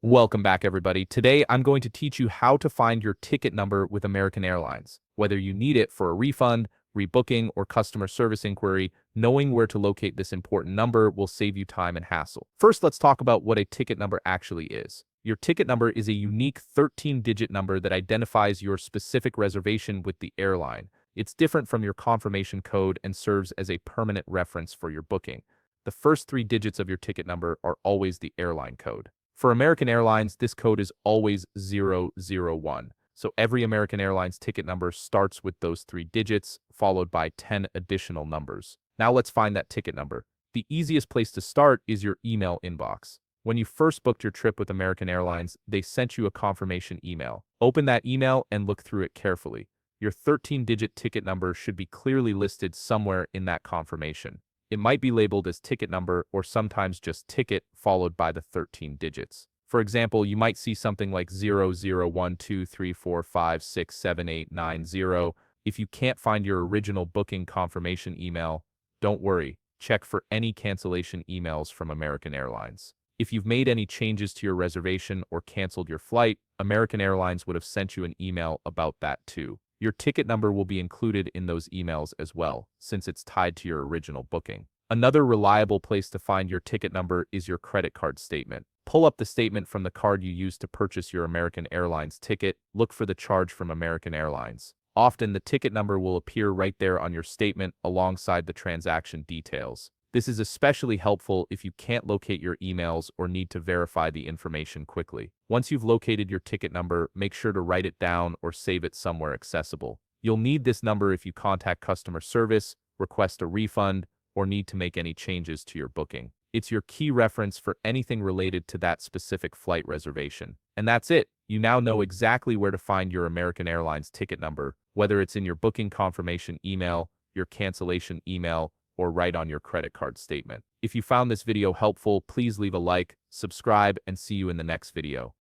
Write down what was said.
Welcome back, everybody. Today, I'm going to teach you how to find your ticket number with American Airlines. Whether you need it for a refund, rebooking, or customer service inquiry, knowing where to locate this important number will save you time and hassle. First, let's talk about what a ticket number actually is. Your ticket number is a unique 13-digit number that identifies your specific reservation with the airline. It's different from your confirmation code and serves as a permanent reference for your booking. The first three digits of your ticket number are always the airline code. For American Airlines, this code is always 001. So every American Airlines ticket number starts with those three digits, followed by 10 additional numbers. Now let's find that ticket number. The easiest place to start is your email inbox. When you first booked your trip with American Airlines, they sent you a confirmation email. Open that email and look through it carefully. Your 13-digit ticket number should be clearly listed somewhere in that confirmation. It might be labeled as ticket number or sometimes just ticket followed by the 13 digits. For example, you might see something like 001234567890. If you can't find your original booking confirmation email, don't worry. Check for any cancellation emails from American Airlines. If you've made any changes to your reservation or canceled your flight, American Airlines would have sent you an email about that too. Your ticket number will be included in those emails as well, since it's tied to your original booking. Another reliable place to find your ticket number is your credit card statement. Pull up the statement from the card you used to purchase your American Airlines ticket. Look for the charge from American Airlines. Often, the ticket number will appear right there on your statement alongside the transaction details. This is especially helpful if you can't locate your emails or need to verify the information quickly. Once you've located your ticket number, make sure to write it down or save it somewhere accessible. You'll need this number if you contact customer service, request a refund, or need to make any changes to your booking. It's your key reference for anything related to that specific flight reservation. And that's it. You now know exactly where to find your American Airlines ticket number, whether it's in your booking confirmation email, your cancellation email, or right on your credit card statement. If you found this video helpful, please leave a like, subscribe, and see you in the next video.